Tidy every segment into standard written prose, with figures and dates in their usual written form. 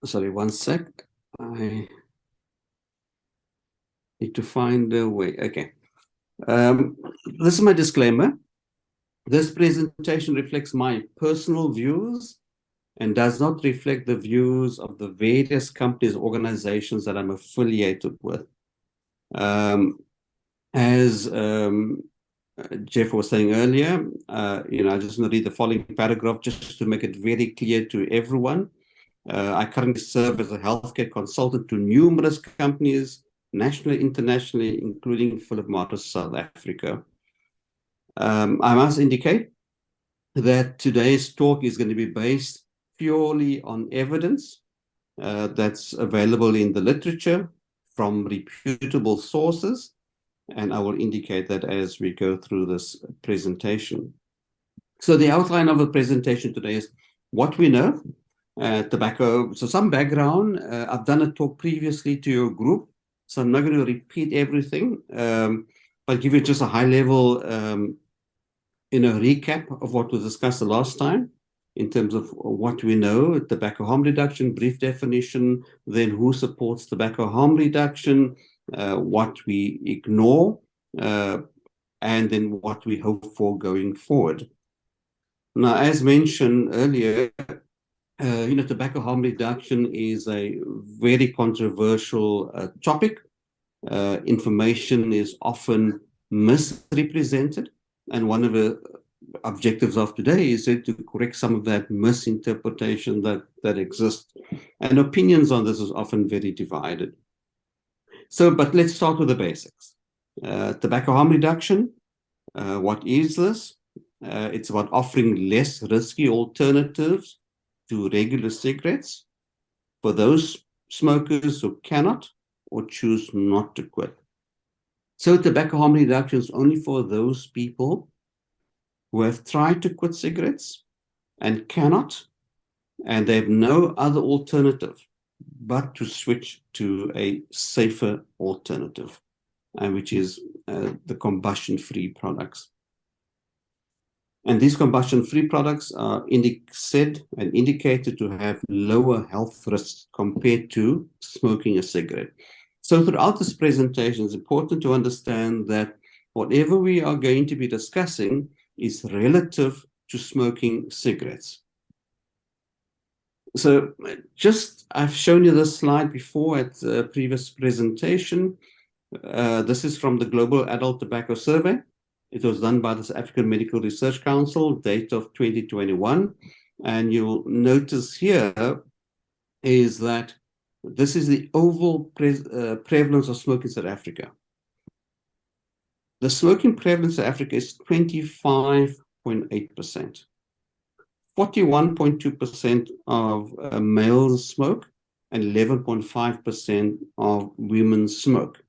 Sorry, one sec. I need to find a way. Okay. This is my disclaimer. This presentation reflects my personal views and does not reflect the views of the various companies, organizations that I'm affiliated with. As Jeff was saying earlier, I just want to read the following paragraph just to make it very clear to everyone. I currently serve as a healthcare consultant to numerous companies, nationally, internationally, including Philip Morris, South Africa. I must indicate that today's talk is going to be based purely on evidence that's available in the literature from reputable sources, and I will indicate that as we go through this presentation. So the outline of the presentation today is what we know, tobacco. So some background. I've done a talk previously to your group, so I'm not going to repeat everything, but give you just a high level recap of what was discussed the last time in terms of what we know, tobacco harm reduction, brief definition, then who supports tobacco harm reduction, what we ignore, and then what we hope for going forward. Now, as mentioned earlier, tobacco harm reduction is a very controversial topic. Information is often misrepresented, and one of the objectives of today is to correct some of that misinterpretation that exists. And opinions on this is often very divided. But let's start with the basics. Tobacco harm reduction, what is this? It's about offering less risky alternatives to regular cigarettes for those smokers who cannot or choose not to quit. So tobacco harm reduction is only for those people who have tried to quit cigarettes and cannot, and they have no other alternative but to switch to a safer alternative, which is the combustion-free products. And these combustion-free products are said and indicated to have lower health risks compared to smoking a cigarette. So throughout this presentation, it's important to understand that whatever we are going to be discussing is relative to smoking cigarettes. So I've shown you this slide before at the previous presentation. This is from the Global Adult Tobacco Survey. It was done by the South African Medical Research Council, date of 2021. And you'll notice here is that this is the overall prevalence of smoking in South Africa. The smoking prevalence in South Africa is 25.8%. 41.2% of males smoke and 11.5% of women smoke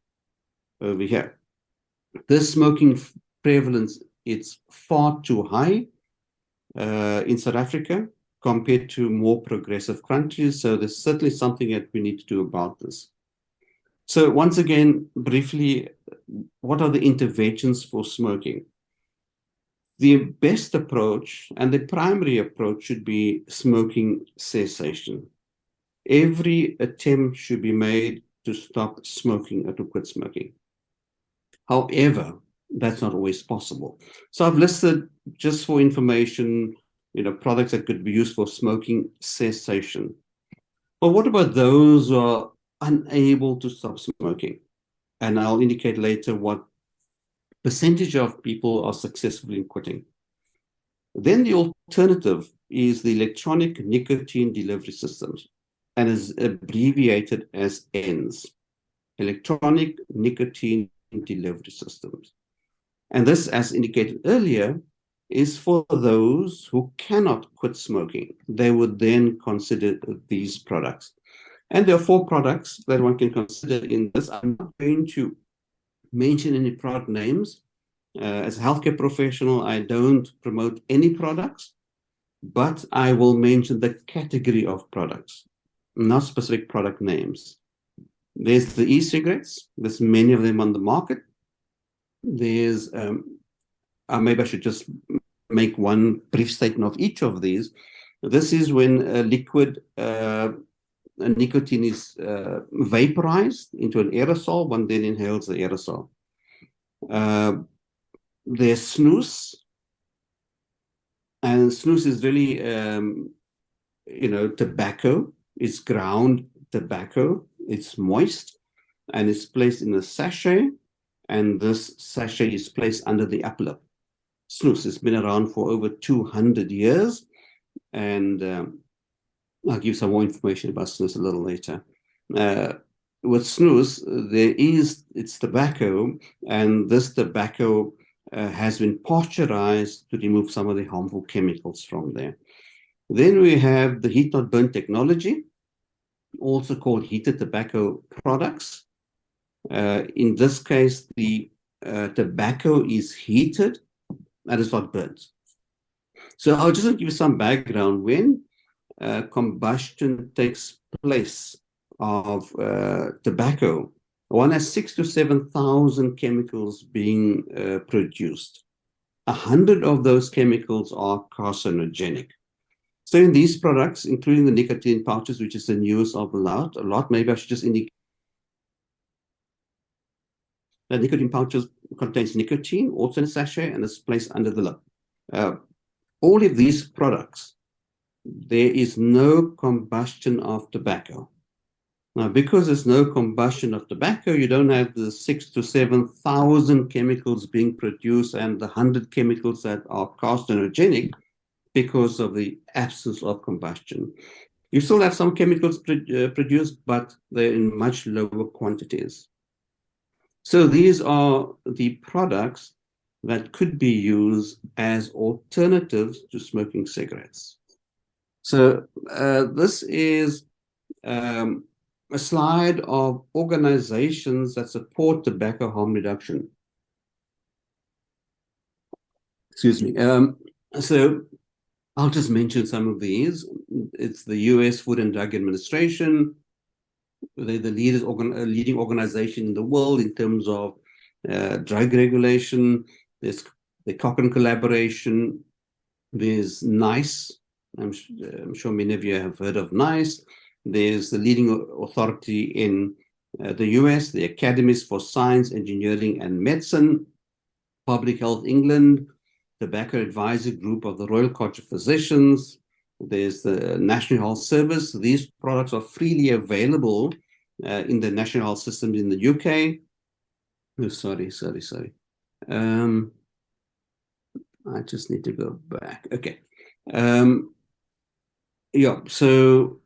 over here. This smoking prevalence is far too high in South Africa compared to more progressive countries. So there's certainly something that we need to do about this. So once again, briefly, what are the interventions for smoking? The best approach and the primary approach should be smoking cessation. Every attempt should be made to stop smoking or to quit smoking. However, that's not always possible. So I've listed, just for information, products that could be used for smoking cessation. But what about those who are unable to stop smoking? And I'll indicate later what percentage of people are successful in quitting. Then the alternative is the electronic nicotine delivery systems, and is abbreviated as ENDS, electronic nicotine delivery systems. And this, as indicated earlier, is for those who cannot quit smoking. They would then consider these products. And there are 4 products that one can consider in this. I'm not going to mention any product names. As a healthcare professional, I don't promote any products, but I will mention the category of products, not specific product names. There's the e-cigarettes. There's many of them on the market. There's, maybe I should just make one brief statement of each of these. This is when a liquid nicotine is vaporized into an aerosol. One then inhales the aerosol. There's snus, and snus is really, tobacco. It's ground tobacco. It's moist, and it's placed in a sachet, and this sachet is placed under the upper lip. Snus has been around for over 200 years, and I'll give some more information about snus a little later. With snus, it's tobacco, and this tobacco has been pasteurized to remove some of the harmful chemicals from there. Then we have the heat not burn technology, also called heated tobacco products. In this case, the tobacco is heated and it's not burnt. So I'll just give you some background. When combustion takes place of tobacco, one has 6,000 to 7,000 chemicals being produced. 100 of those chemicals are carcinogenic. So in these products, including the nicotine pouches, which is the newest of a lot, maybe I should just indicate that nicotine pouches contains nicotine, also in a sachet, and it's placed under the lip. All of these products, there is no combustion of tobacco. Now, because there's no combustion of tobacco, you don't have the 6,000 to 7,000 chemicals being produced and the 100 chemicals that are carcinogenic because of the absence of combustion. You still have some chemicals produced, but they're in much lower quantities. So these are the products that could be used as alternatives to smoking cigarettes. So this is a slide of organizations that support tobacco harm reduction. Excuse me. So I'll just mention some of these. It's the US Food and Drug Administration. They're the leading organization in the world in terms of drug regulation. There's the Cochrane Collaboration. There's NICE. I'm sure many of you have heard of NICE. There's the leading authority in the US, the Academies for Science, Engineering, and Medicine, Public Health England, Tobacco Advisory Group of the Royal College of Physicians. There's the National Health Service. These products are freely available in the National Health System in the UK. Oh, sorry. I just need to go back. Okay. Yeah, so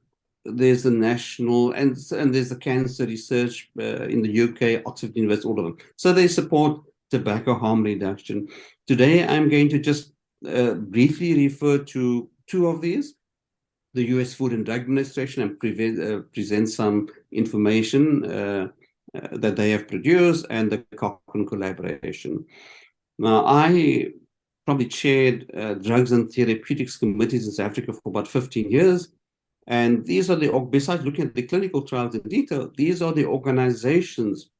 there's the national, and there's the cancer research in the UK, Oxford University, all of them. So they support tobacco harm reduction. Today, I'm going to just briefly refer to two of these, the US Food and Drug Administration, and present some information that they have produced, and the Cochrane Collaboration. Now, I probably chaired drugs and therapeutics committees in South Africa for about 15 years. And these are besides looking at the clinical trials in detail, these are the organizations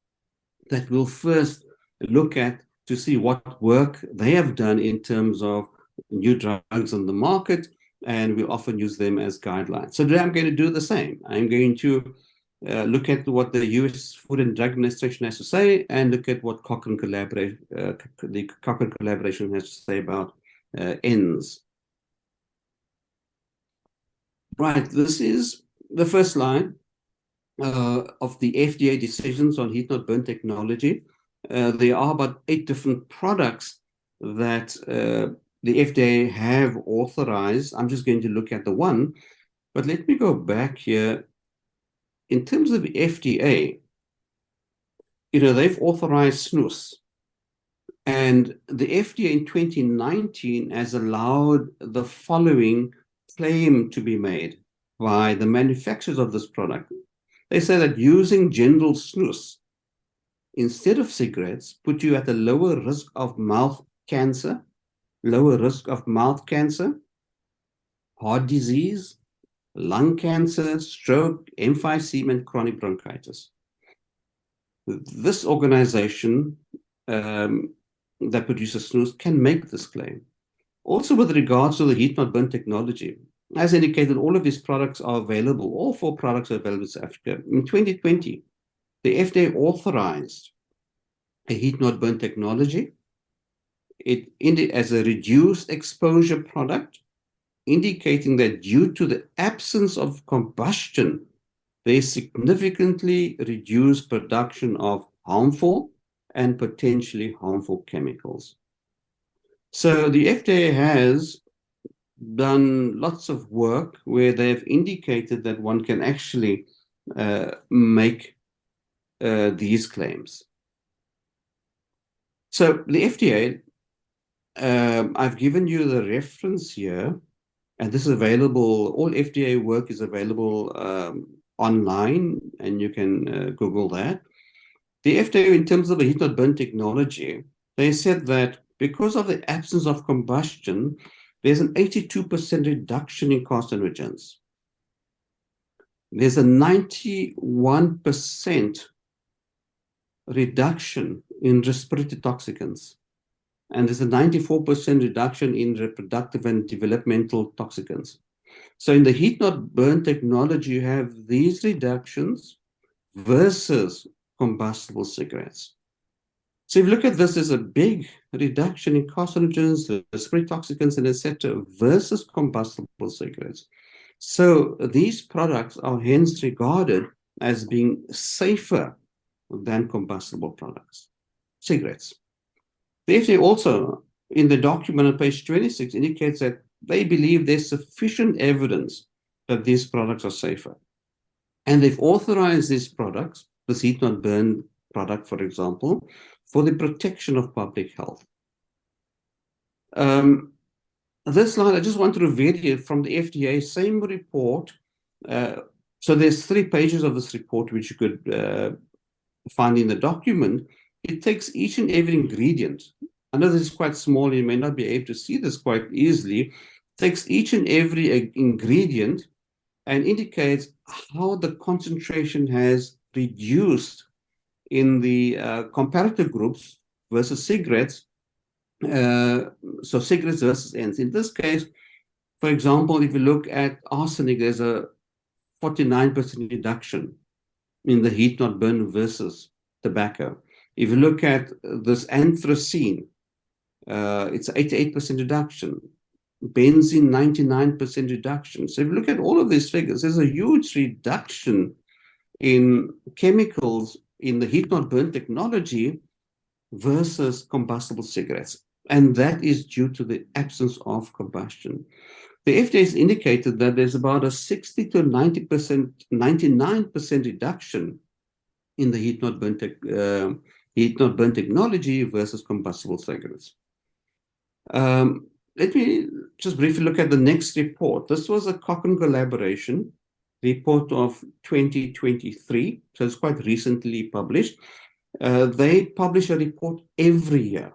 that will first look at to see what work they have done in terms of new drugs on the market, and we'll often use them as guidelines. So today I'm going to do the same. I'm going to look at what the US Food and Drug Administration has to say, and look at what the Cochrane Collaboration has to say about ENDS. Right, this is the first line of the FDA decisions on heat not burn technology. There are about 8 different products that the FDA have authorized. I'm just going to look at the one, but let me go back here. In terms of the FDA, they've authorized snus. And the FDA in 2019 has allowed the following claim to be made by the manufacturers of this product. They say that using general snus instead of cigarettes put you at a lower risk of mouth cancer, heart disease, lung cancer, stroke, emphysema, and chronic bronchitis. This organization that produces snus can make this claim. Also, with regards to the heat not burn technology, as indicated, all of these products are available, all 4 products are available in South Africa. In 2020, the FDA authorized a heat-not-burn technology as a reduced exposure product, indicating that due to the absence of combustion, they significantly reduce production of harmful and potentially harmful chemicals. So the FDA has done lots of work where they've indicated that one can actually make these claims. So the FDA, I've given you the reference here, and this is available, all FDA work is available online, and you can Google that. The FDA, in terms of the heat-not-burn technology, they said that because of the absence of combustion, there's an 82% reduction in carcinogens. There's a 91% reduction in respiratory toxicants. And there's a 94% reduction in reproductive and developmental toxicants. So in the heat-not-burn technology, you have these reductions versus combustible cigarettes. So if you look at this, there's a big reduction in carcinogens, respiratory toxicants, and etc. versus combustible cigarettes. So these products are hence regarded as being safer than combustible products, cigarettes. The FDA also, in the document on page 26, indicates that they believe there's sufficient evidence that these products are safer. And they've authorized these products, this heat-not-burn product, for example, for the protection of public health. This slide, I just want to reveal you from the FDA, same report. So there's 3 pages of this report, which you could find in the document. It takes each and every ingredient. I know this is quite small, you may not be able to see this quite easily. It takes each and every ingredient and indicates how the concentration has reduced in the comparative groups versus cigarettes. So cigarettes versus ends. In this case, for example, if you look at arsenic, there's a 49% reduction in the heat-not-burn versus tobacco. If you look at this anthracene, it's 88% reduction. Benzene, 99% reduction. So if you look at all of these figures, there's a huge reduction in chemicals in the heat-not-burn technology versus combustible cigarettes. And that is due to the absence of combustion. The FDA has indicated that there's about a 60 to 90%, 99% reduction in the heat-not-burn technology versus combustible cigarettes. Let me just briefly look at the next report. This was a Cochrane collaboration report of 2023, so it's quite recently published. They publish a report every year.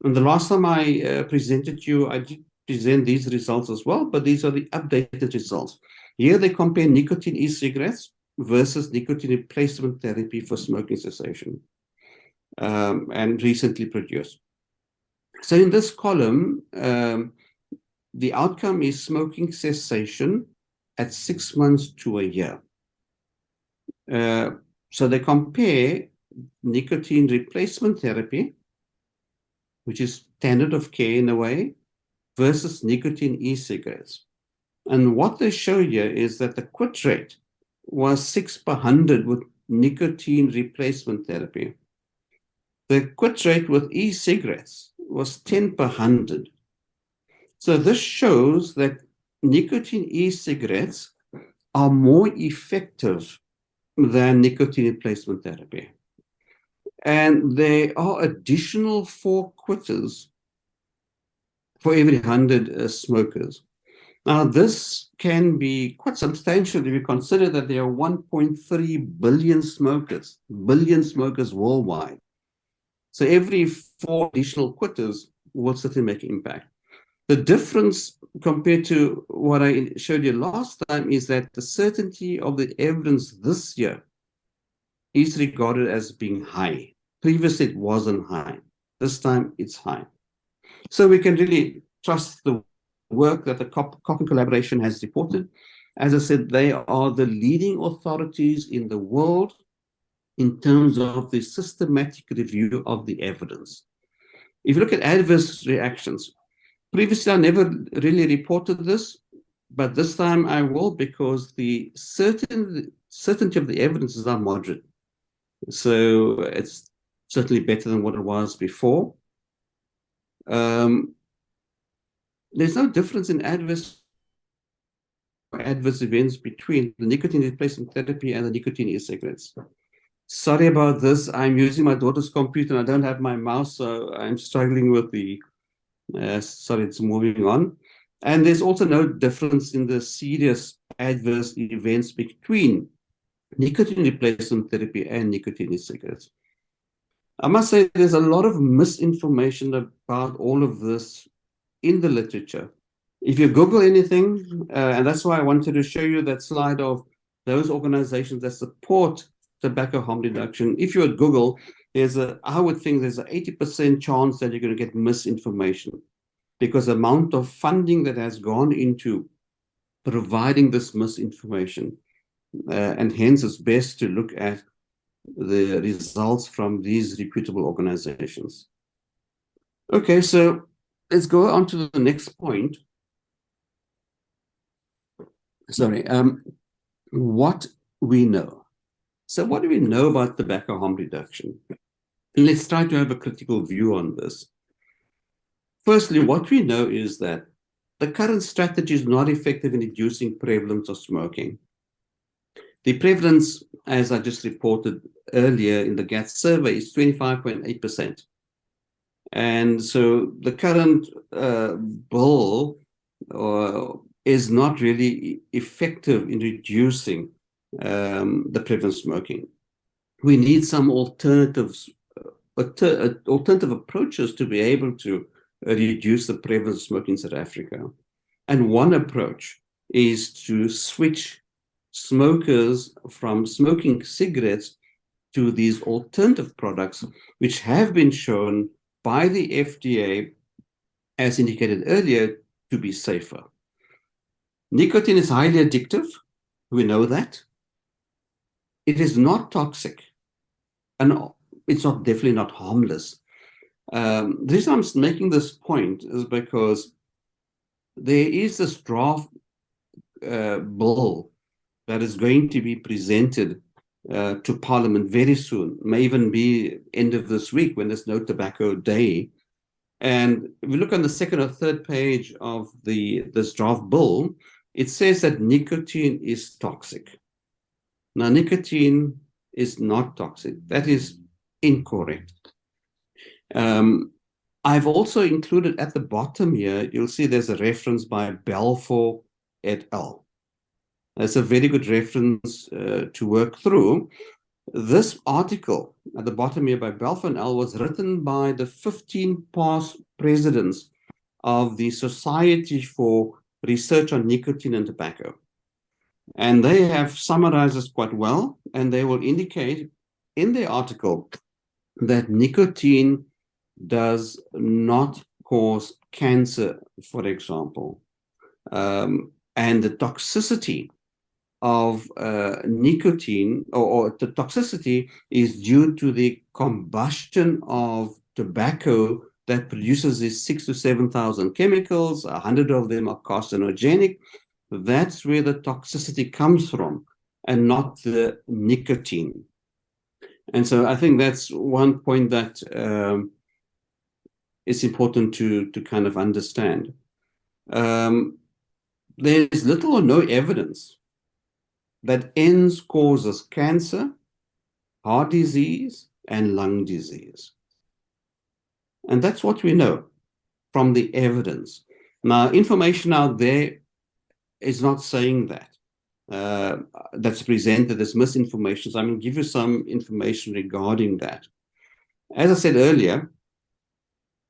And the last time I presented to you, I did present these results as well, but these are the updated results. Here they compare nicotine e-cigarettes versus nicotine replacement therapy for smoking cessation, and recently produced. So in this column, the outcome is smoking cessation at 6 months to a year. So they compare nicotine replacement therapy, which is standard of care in a way, versus nicotine e-cigarettes. And what they show here is that the quit rate was 6 per 100 with nicotine replacement therapy. The quit rate with e-cigarettes was 10 per 100. So this shows that nicotine e-cigarettes are more effective than nicotine replacement therapy. And there are additional 4 quitters for every 100 smokers. Now, this can be quite substantial if you consider that there are 1.3 billion smokers worldwide. So every 4 additional quitters will certainly make an impact. The difference compared to what I showed you last time is that the certainty of the evidence this year is regarded as being high. Previously, it wasn't high. This time, it's high. So we can really trust the work that the Cochrane collaboration has reported. As I said, they are the leading authorities in the world in terms of the systematic review of the evidence. If you look at adverse reactions, previously I never really reported this, but this time I will, because the certainty of the evidence is now moderate. So it's certainly better than what it was before. There's no difference in adverse events between the nicotine replacement therapy and the nicotine e-cigarettes. Sorry about this. I'm using my daughter's computer and I don't have my mouse, so I'm struggling with the, sorry, it's moving on. And there's also no difference in the serious adverse events between nicotine replacement therapy and nicotine e-cigarettes. I must say there's a lot of misinformation about all of this in the literature. If you Google anything, and that's why I wanted to show you that slide of those organizations that support tobacco harm reduction. If you're at Google, I would think there's an 80% chance that you're going to get misinformation, because the amount of funding that has gone into providing this misinformation, and hence it's best to look at the results from these reputable organizations. Okay, so let's go on to the next point. Sorry, what we know. So what do we know about tobacco harm reduction? And let's try to have a critical view on this. Firstly, what we know is that the current strategy is not effective in reducing prevalence of smoking. The prevalence, as I just reported earlier in the GATT survey, is 25.8%. And so the current bill is not really effective in reducing the prevalence of smoking. We need some alternative approaches to be able to reduce the prevalence of smoking in South Africa. And one approach is to switch smokers from smoking cigarettes to these alternative products, which have been shown by the FDA, as indicated earlier, to be safer. Nicotine is highly addictive. We know that. It is not toxic, and it's definitely not harmless. The reason I'm making this point is because there is this draft bill that is going to be presented to Parliament very soon, may even be end of this week when there's no tobacco day. And if we look on the second or third page of this draft bill, it says that nicotine is toxic. Now, nicotine is not toxic. That is incorrect. I've also included at the bottom here, you'll see there's a reference by Balfour et al. That's a very good reference to work through. This article at the bottom here by Balfour et al. Was written by the 15 past presidents of the Society for Research on Nicotine and Tobacco. And they have summarized this quite well, and they will indicate in their article that nicotine does not cause cancer, for example. And the toxicity of nicotine, or the toxicity is due to the combustion of tobacco that produces these 6,000 to 7,000 chemicals. 100 of them are carcinogenic. That's where the toxicity comes from, and not the nicotine. And so I think that's one point that is important to kind of understand. There's little or no evidence that ENDS causes cancer, heart disease, and lung disease. And that's what we know from the evidence. Now, information out there is not saying that. That's presented as misinformation. So I'm going to give you some information regarding that. As I said earlier,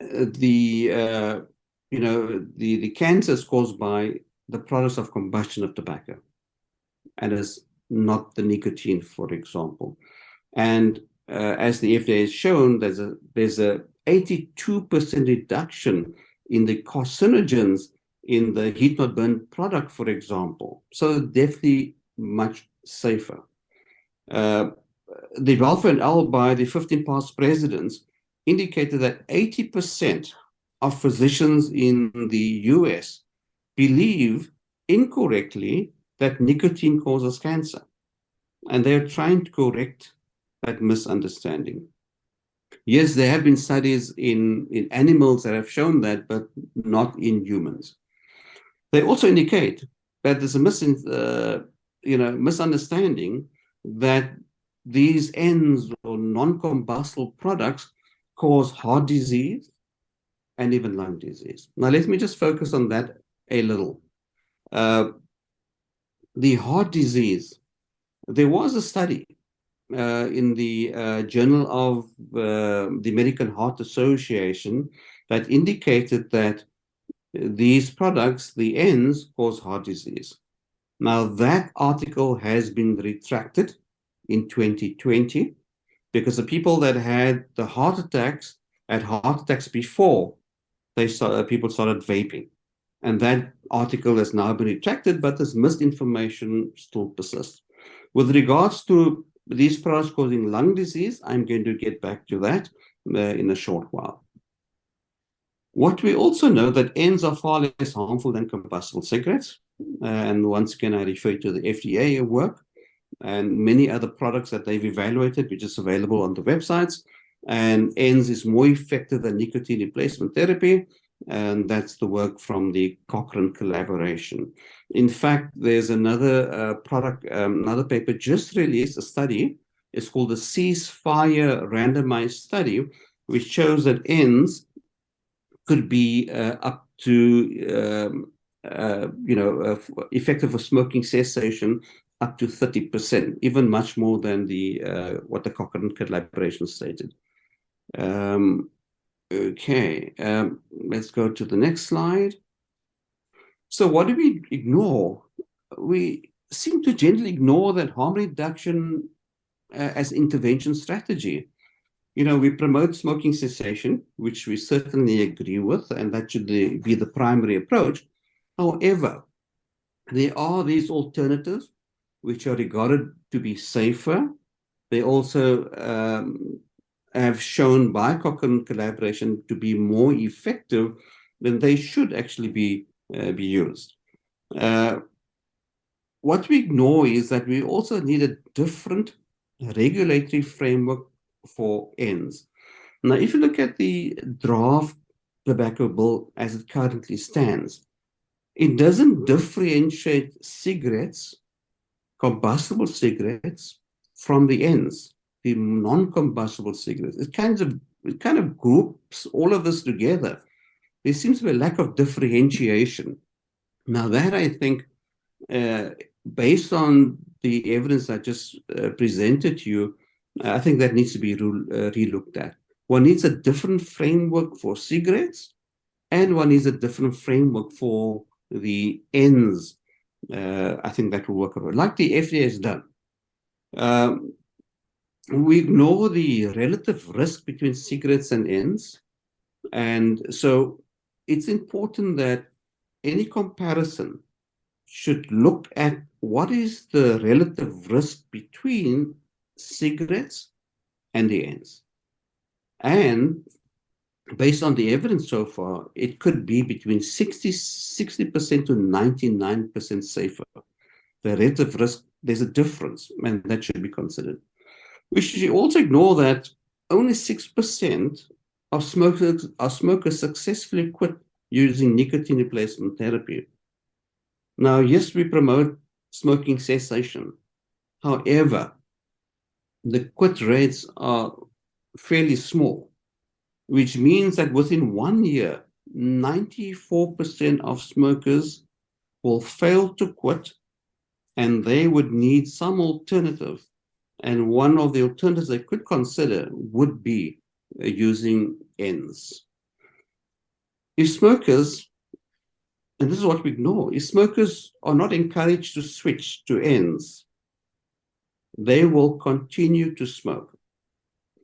the cancer is caused by the process of combustion of tobacco, and is not the nicotine, for example. And as the FDA has shown, there's a 82% reduction in the carcinogens in the heat not burn product, for example. So definitely much safer. The Balfour et al. By the 15 past presidents indicated that 80% of physicians in the US believe incorrectly that nicotine causes cancer. And they're trying to correct that misunderstanding. Yes, there have been studies in animals that have shown that, but not in humans. They also indicate that there's a misunderstanding that these ends or non-combustible products cause heart disease and even lung disease. Now, let me just focus on that a little. The heart disease, there was a study in the Journal of the American Heart Association that indicated that these products, the ends, cause heart disease. Now, that article has been retracted in 2020 because the people that had the heart attacks had heart attacks before people started vaping. And that article has now been retracted, but this misinformation still persists. With regards to these products causing lung disease, I'm going to get back to that in a short while. What we also know that ends are far less harmful than combustible cigarettes. And once again, I refer to the FDA work and many other products that they've evaluated, which is available on the websites. And ends is more effective than nicotine replacement therapy. And that's the work from the Cochrane collaboration. In fact, there's another another paper just released, a study. It's called the Ceasefire Randomized Study, which shows that ends could be up to, effective for smoking cessation up to 30%, even much more than what the Cochrane collaboration stated. Okay, let's go to the next slide. So what do we ignore? We seem to generally ignore that harm reduction as intervention strategy. We promote smoking cessation, which we certainly agree with, and that should be the primary approach. However, there are these alternatives which are regarded to be safer. They also have shown by Cochrane collaboration to be more effective than they should actually be used. What we ignore is that we also need a different regulatory framework for ends. Now, if you look at the draft tobacco bill as it currently stands, it doesn't differentiate cigarettes, combustible cigarettes, from the ends, the non-combustible cigarettes. It kind of groups all of this together. There seems to be a lack of differentiation. Now that I think, based on the evidence I just presented to you, I think that needs to be relooked at. One needs a different framework for cigarettes, and one needs a different framework for the ends. I think that will work out, like the FDA has done. We ignore the relative risk between cigarettes and ends. And so it's important that any comparison should look at what is the relative risk between cigarettes and the ends. And based on the evidence so far, it could be between 60% to 99% safer. The relative risk, there's a difference, and that should be considered. We should also ignore that only 6% of smokers successfully quit using nicotine replacement therapy. Now, yes, we promote smoking cessation. However, the quit rates are fairly small, which means that within 1 year, 94% of smokers will fail to quit, and they would need some alternative. And one of the alternatives they could consider would be using ends. If smokers, and this is what we ignore, if smokers are not encouraged to switch to ends, they will continue to smoke.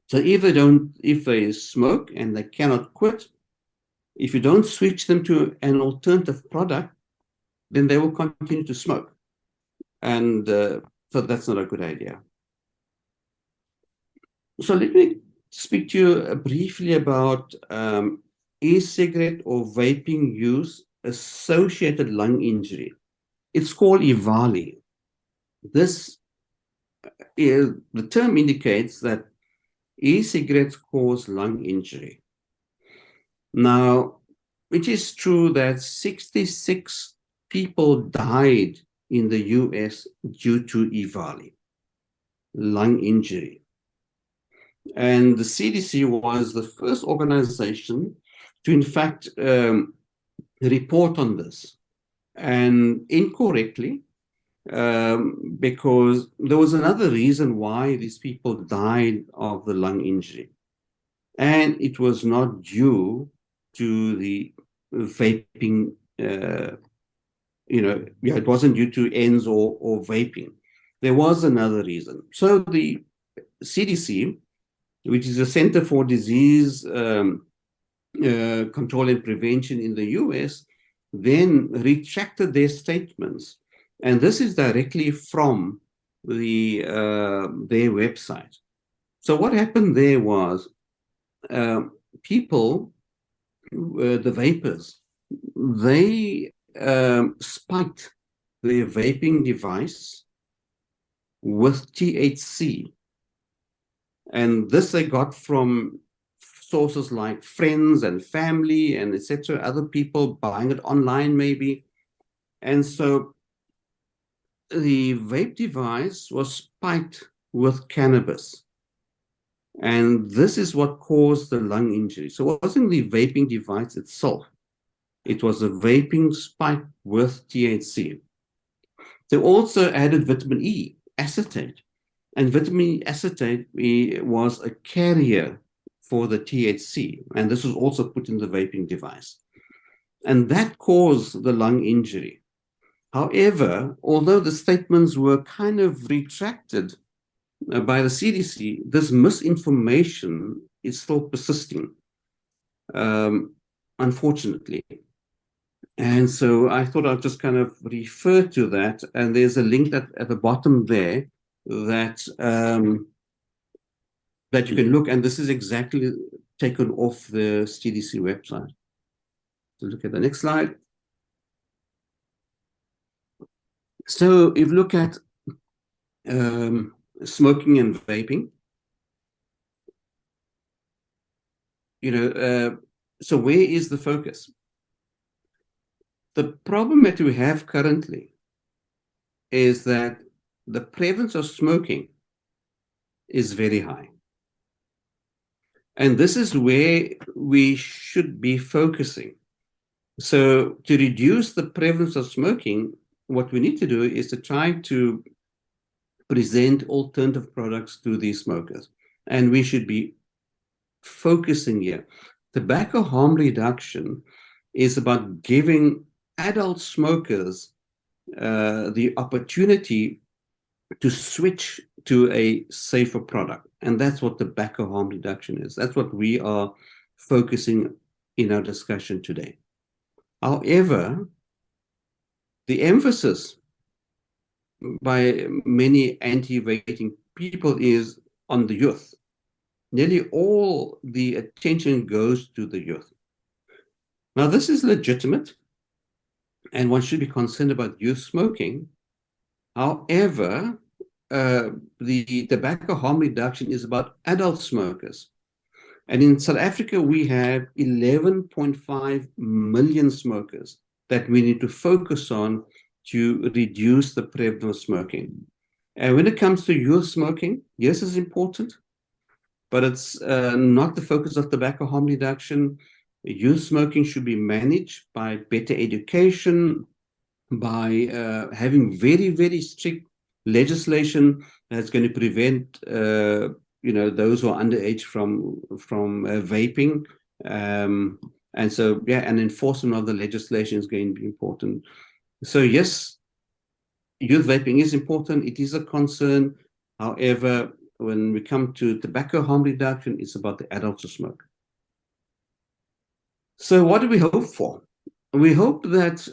So if they smoke and they cannot quit, If you don't switch them to an alternative product, then they will continue to smoke. And so that's not a good idea. So let me speak to you briefly about e-cigarette or vaping use associated lung injury. It's called EVALI. This is, the term indicates that e-cigarettes cause lung injury. Now, it is true that 66 people died in the US due to EVALI, lung injury. And the CDC was the first organization to, in fact, report on this, and incorrectly, because there was another reason why these people died of the lung injury. And it was not due to the vaping, it wasn't due to ENDS or vaping. There was another reason. So the CDC, which is the Center for Disease Control and Prevention in the US, then retracted their statements. And this is directly from their website. So what happened there was people, the vapors, they spiked their vaping device with THC. And this they got from sources like friends and family and etc., other people buying it online maybe. And so the vape device was spiked with cannabis. And this is what caused the lung injury. So it wasn't the vaping device itself. It was a vaping spike with THC. They also added vitamin E acetate. And vitamin E acetate was a carrier for the THC. And this was also put in the vaping device. And that caused the lung injury. However, although the statements were kind of retracted by the CDC, this misinformation is still persisting, unfortunately. And so I thought I'd just kind of refer to that. And there's a link at the bottom there that that you can look, and this is exactly taken off the CDC website. So look at the next slide. So if you look at smoking and vaping, so where is the focus? The problem that we have currently is that the prevalence of smoking is very high. And this is where we should be focusing. So to reduce the prevalence of smoking, what we need to do is to try to present alternative products to these smokers. And we should be focusing here. Tobacco harm reduction is about giving adult smokers the opportunity to switch to a safer product. And that's what tobacco harm reduction is. That's what we are focusing in our discussion today. However, the emphasis by many anti-vaping people is on the youth. Nearly all the attention goes to the youth. Now, this is legitimate, and one should be concerned about youth smoking. However, the tobacco harm reduction is about adult smokers. And in South Africa, we have 11.5 million smokers that we need to focus on to reduce the prevalence of smoking. And when it comes to youth smoking, yes, it's important, but it's not the focus of tobacco harm reduction. Youth smoking should be managed by better education, by having very, very strict legislation that's going to prevent those who are underage from vaping, and so and enforcement of the legislation is going to be important. So yes, youth vaping is important. It is a concern. However, when we come to tobacco harm reduction, it's about the adults who smoke. So what do we hope for? We hope that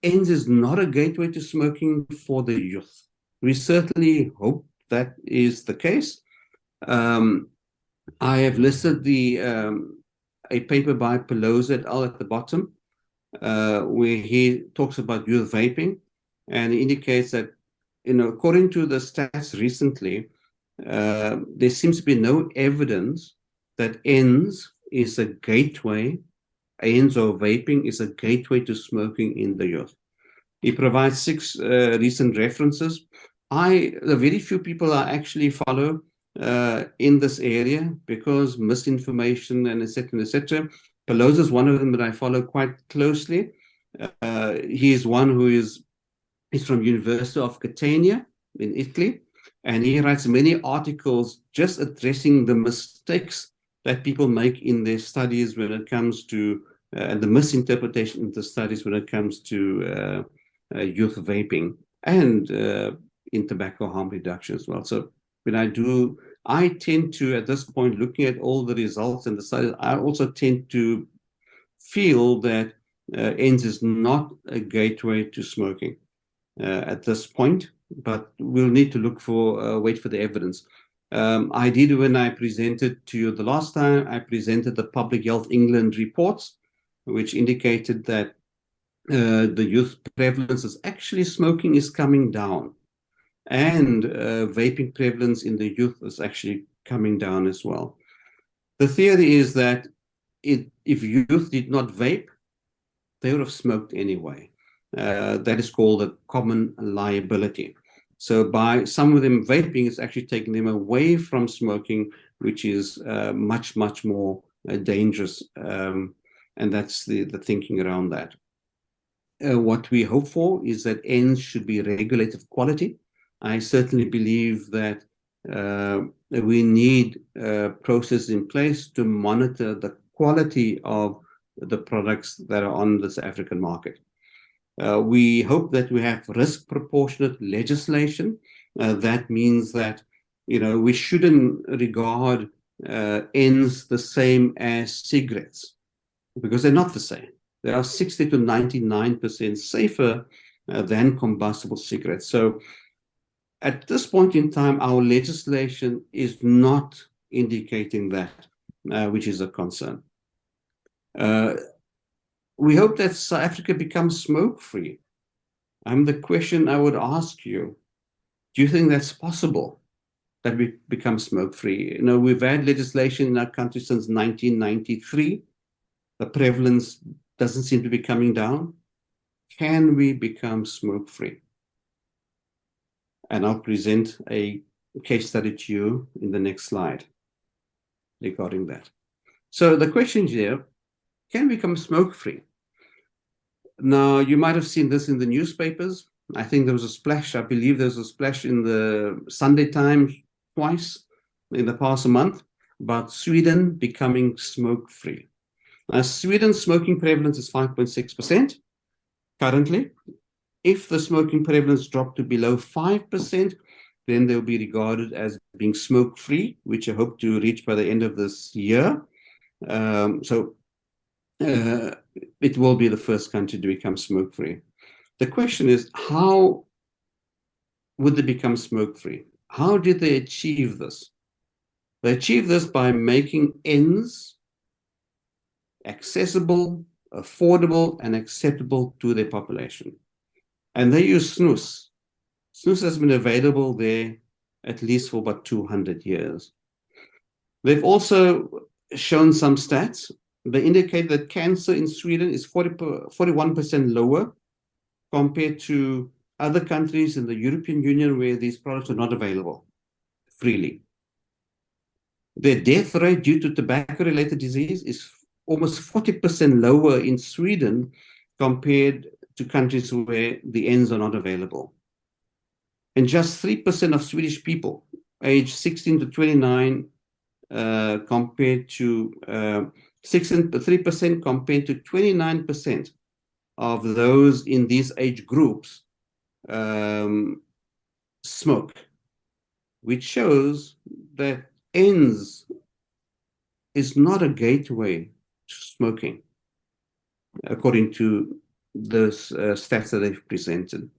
ENDS is not a gateway to smoking for the youth. We certainly hope that is the case. Um, I have listed a paper by Pelosi et al. At the bottom, where he talks about youth vaping, and he indicates that, according to the stats recently, there seems to be no evidence that ENDS or vaping is a gateway to smoking in the youth. He provides 6 recent references. The very few people I actually follow in this area because misinformation and etc. etc. Pelosi is one of them that I follow quite closely. He is one who is He's from University of Catania in Italy, and he writes many articles just addressing the mistakes that people make in their studies when it comes to and the misinterpretation of the studies when it comes to youth vaping and in tobacco harm reduction as well. So I tend to, at this point, looking at all the results and the studies, I also tend to feel that ENDS is not a gateway to smoking at this point, but we'll need to wait for the evidence. I did, when I presented to you the last time, I presented the Public Health England reports, which indicated that the youth prevalence is actually smoking is coming down, and vaping prevalence in the youth is actually coming down as well. The theory is that if youth did not vape, they would have smoked anyway. That is called a common liability. So by some of them vaping, it's actually taking them away from smoking, which is much, much more dangerous. And that's the thinking around that. What we hope for is that ENDS should be regulated quality. I certainly believe that we need processes in place to monitor the quality of the products that are on this African market. We hope that we have risk proportionate legislation. That means that we shouldn't regard ENDS the same as cigarettes, because they're not the same. They are 60 to 99% safer than combustible cigarettes. So at this point in time, our legislation is not indicating that, which is a concern. We hope that South Africa becomes smoke-free. The question I would ask you, do you think that's possible, that we become smoke-free? We've had legislation in our country since 1993. The prevalence doesn't seem to be coming down. Can we become smoke-free? And I'll present a case study to you in the next slide regarding that. So the question here, can we become smoke-free? Now, you might have seen this in the newspapers. I think there was a splash. I believe there was a splash in the Sunday Times twice in the past month about Sweden becoming smoke-free. Sweden's smoking prevalence is 5.6% currently. If the smoking prevalence dropped to below 5%, then they'll be regarded as being smoke-free, which I hope to reach by the end of this year. It will be the first country to become smoke-free. The question is, how would they become smoke-free? How did they achieve this? They achieved this by making ENDS accessible, affordable, and acceptable to their population. And they use snus. Snus has been available there at least for about 200 years. They've also shown some stats. They indicate that cancer in Sweden is 41% lower compared to other countries in the European Union where these products are not available freely. Their death rate due to tobacco-related disease is almost 40% lower in Sweden compared to countries where the ENDS are not available. And just 3% of Swedish people aged 16 to 29 compared to 3% compared to 29% of those in these age groups smoke, which shows that ENDS is not a gateway to smoking. according to the stats that they've presented.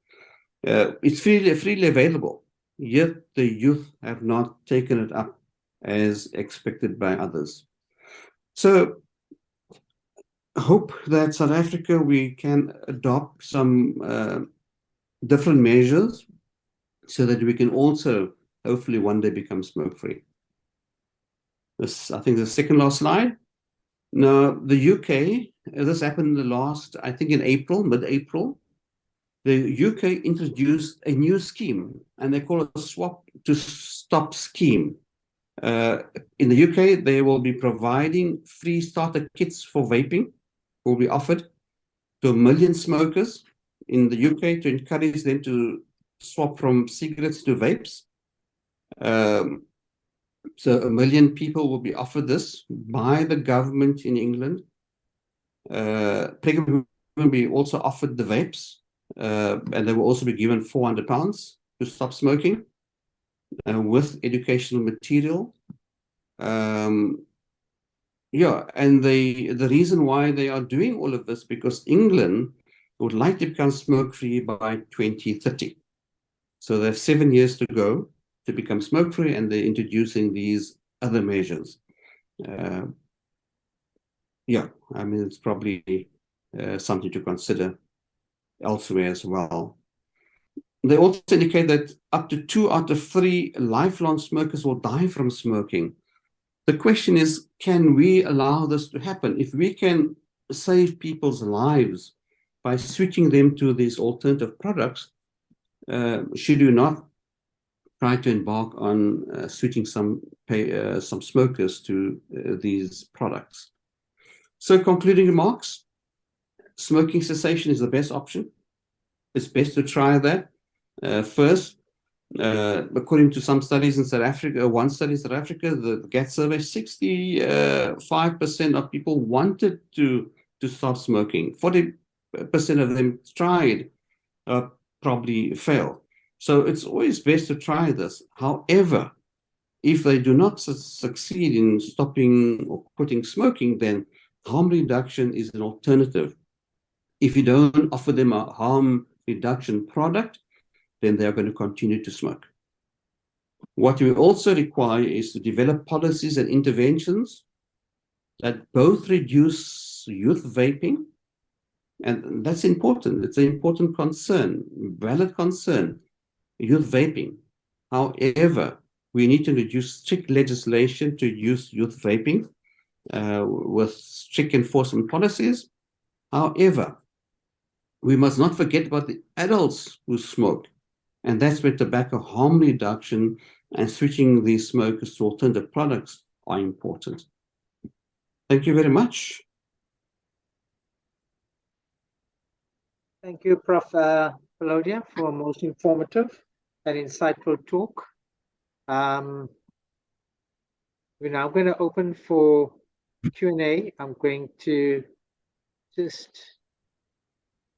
It's freely available, yet the youth have not taken it up as expected by others. So I hope that South Africa, we can adopt some different measures so that we can also hopefully one day become smoke-free. This, I think, the second last slide. Now, the UK, this happened in the last, I think in April, mid-April, the UK introduced a new scheme, and they call it a swap to stop scheme. In the UK, they will be providing free starter kits for vaping, will be offered to 1 million smokers in the UK to encourage them to swap from cigarettes to vapes. So 1 million people will be offered this by the government in England. Pregnant women will be also offered the vapes, and they will also be given £400 to stop smoking with educational material. Yeah, and the reason why they are doing all of this, because England would like to become smoke-free by 2030. So they have 7 years to go to become smoke-free, and they're introducing these other measures. Yeah, I mean, it's probably something to consider elsewhere as well. They also indicate that up to 2 out of 3 lifelong smokers will die from smoking. The question is, can we allow this to happen? If we can save people's lives by switching them to these alternative products, should you not try to embark on switching some smokers to these products? So concluding remarks, smoking cessation is the best option. It's best to try that first. According to some studies in South Africa, one study in South Africa, the GAT survey, 65% of people wanted to stop smoking. 40% of them tried, probably failed. So it's always best to try this. However, if they do not succeed in stopping or quitting smoking, then harm reduction is an alternative. If you don't offer them a harm reduction product, then they're going to continue to smoke. What we also require is to develop policies and interventions that both reduce youth vaping, and that's important. It's an important concern, valid concern, youth vaping. However, we need to introduce strict legislation to reduce youth vaping with strict enforcement policies. However, we must not forget about the adults who smoke. And that's where tobacco harm reduction and switching these smokers to alternative products are important. Thank you very much. Thank you, Prof Valodia, for a most informative and insightful talk. We're now going to open for Q&A. I'm going to just